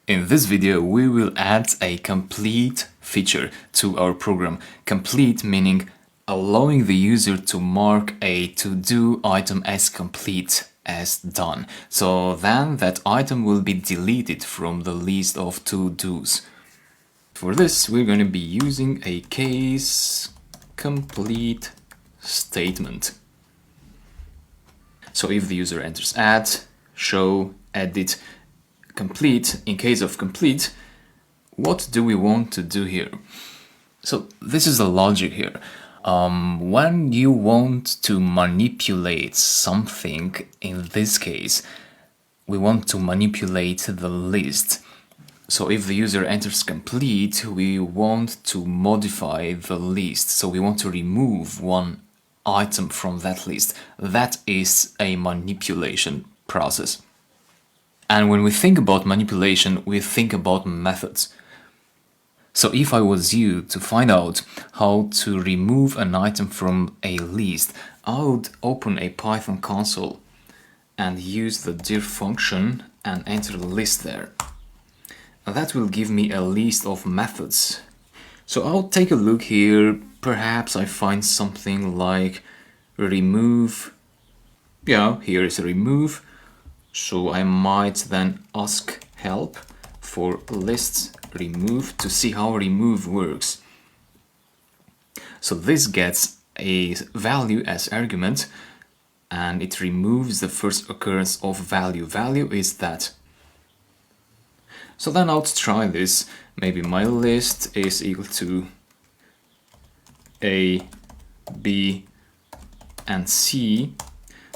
In this video, we will add a complete feature to our program. Complete meaning allowing the user to mark a to-do item as complete, as done. So then that item will be deleted from the list of to-dos. For this, we're going to be using a case complete statement. So if the user enters add, show, edit, complete, in case of complete, what do we want to do here? So this is the logic here. When you want to manipulate something, in this case, we want to manipulate the list. So if the user enters complete, we want to modify the list. So we want to remove one item from that list. That is a manipulation process. And when we think about manipulation, we think about methods. So if I was you to find out how to remove an item from a list, I would open a Python console and use the dir function and enter the list there. That will give me a list of methods. So I'll take a look here. Perhaps I find something like remove. Yeah, here is remove. So I might then ask help for lists remove to see how remove works. So this gets a value as argument and it removes the first occurrence of value. Value is that. So then I'll try this. Maybe my list is equal to A, B, and C.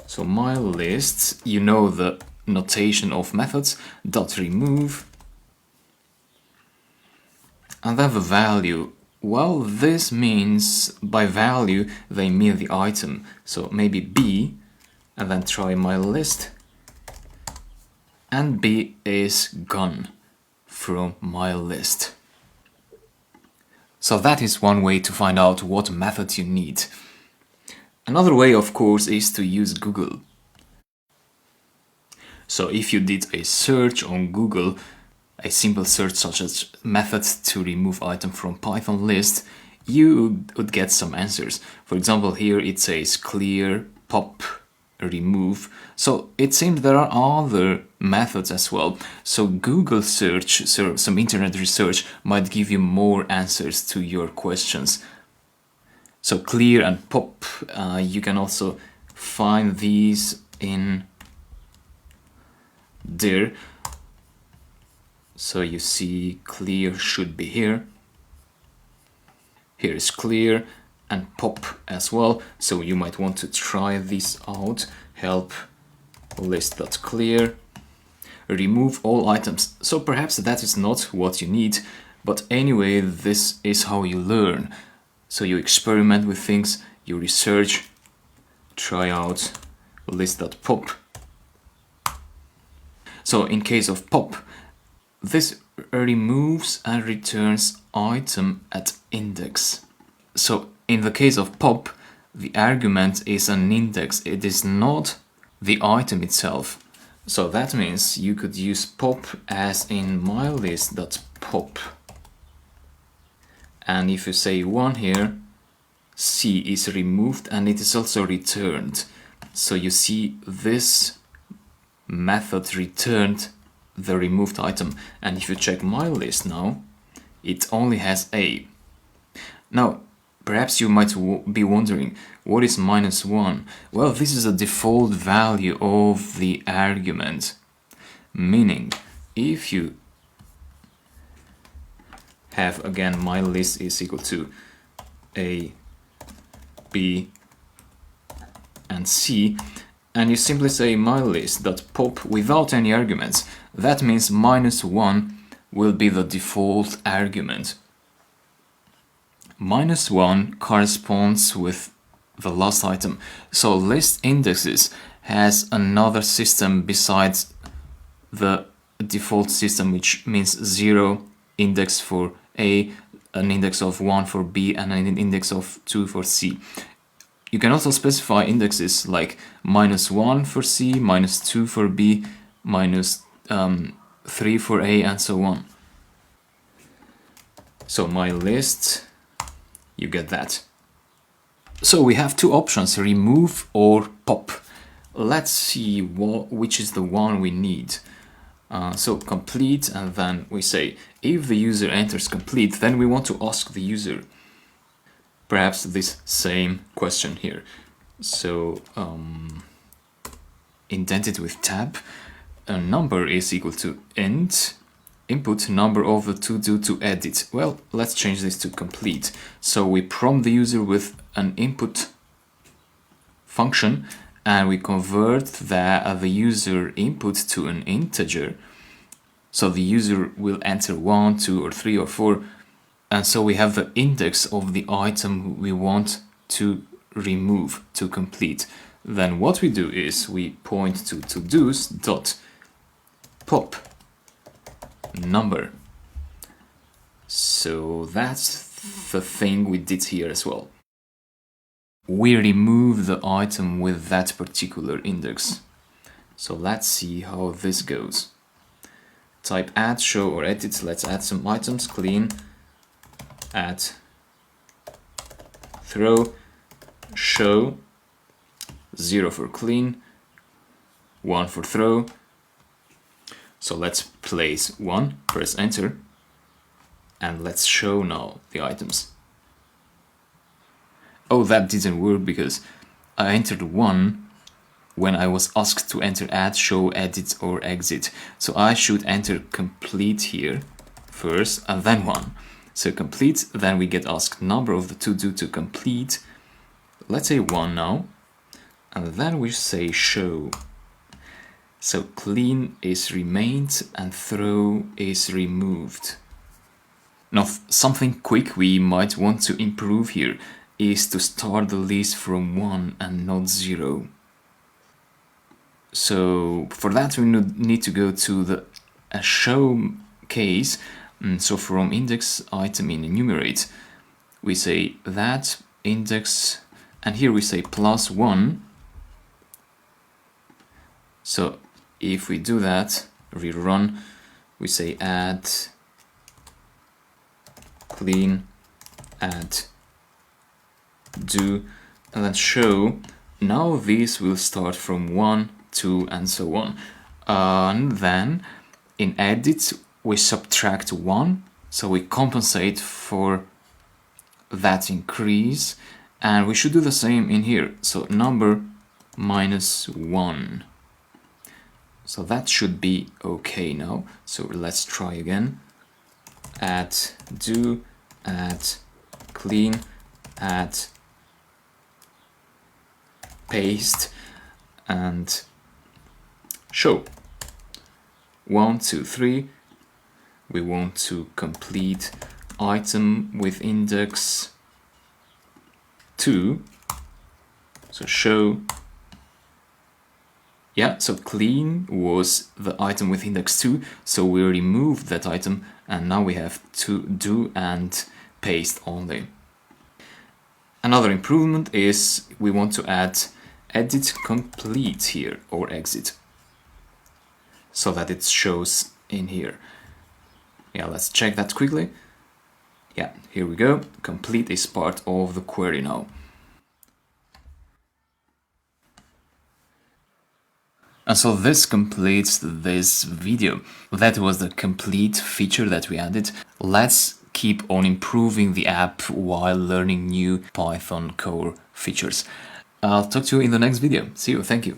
So my list, you know the notation of methods, dot remove. And then the value. Well, this means by value they mean the item. So maybe B, and then try my list. And B is gone from my list. So that is one way to find out what method you need. Another way, of course, is to use Google. So if you did a search on Google, a simple search such as methods to remove item from Python list, you would get some answers. For example, here it says clear, pop, remove. So it seems there are other methods as well. So Google search, so some internet research might give you more answers to your questions. So clear and pop, you can also find these in dir. So you see clear should be here. Here is clear and pop as well. So you might want to try this out. Help list.clear. Remove all items. So perhaps that is not what you need, but anyway, this is how you learn. So you experiment with things, you research, try out list.pop. So in case of pop, this removes and returns item at index. So in the case of pop, the argument is an index. It is not the item itself. So that means you could use pop as in mylist.pop. And if you say 1 here, C is removed and it is also returned. So you see this method returned the removed item. And if you check my list now, it only has A. Now, perhaps you might be wondering, what is -1? Well, this is a default value of the argument. Meaning, if you have, again, my list is equal to A, B, and C, and you simply say my list.pop without any arguments, that means -1 will be the default argument. -1 corresponds with the last item. So list indexes has another system besides the default system, which means 0 index for A, an index of 1 for B, and an index of 2 for C. You can also specify indexes like -1 for C, -2 for B, 3 for A, and so on. So my list, you get that. So we have two options, remove or pop. Let's see which is the one we need. So complete, and then we say if the user enters complete, then we want to ask the user perhaps this same question here. So indent it with tab. A number is equal to int input number of the to-do to edit. Well, let's change this to complete. So we prompt the user with an input function, and we convert the user input to an integer. So the user will enter 1, 2, or 3, or 4, and so we have the index of the item we want to remove, to complete. Then what we do is we point to to-dos dot pop number. So that's the thing we did here as well. We remove the item with that particular index. So let's see how this goes. Type add, show, or edit. Let's add some items. Clean, add, throw, show, 0 for clean, 1 for throw. So let's place 1, press enter, and let's show now the items. Oh, that didn't work because I entered 1 when I was asked to enter add, show, edit, or exit. So I should enter complete here first and then 1. So complete, then we get asked number of the to-do to complete. Let's say 1 now, and then we say show. So clean is remained and throw is removed. Now something quick we might want to improve here is to start the list from 1 and not 0. So for that we need to go to the show case. So from index item in enumerate, we say that index, and here we say +1. So if we do that, rerun, we say add, clean, add, do, and then show. Now this will start from 1, 2, and so on. And then in edit, we subtract 1, so we compensate for that increase, and we should do the same in here. So number -1. So that should be okay now. So let's try again. Add, do, add, clean, add, paste, and show. 1, 2, 3. We want to complete item with index 2. So show. Yeah, so clean was the item with index 2, so we removed that item, and now we have to do and paste only. Another improvement is we want to add edit complete here, or exit, so that it shows in here. Yeah, let's check that quickly. Yeah, here we go. Complete is part of the query now. And so this completes this video. That was the complete feature that we added. Let's keep on improving the app while learning new Python core features. I'll talk to you in the next video. See you, thank you.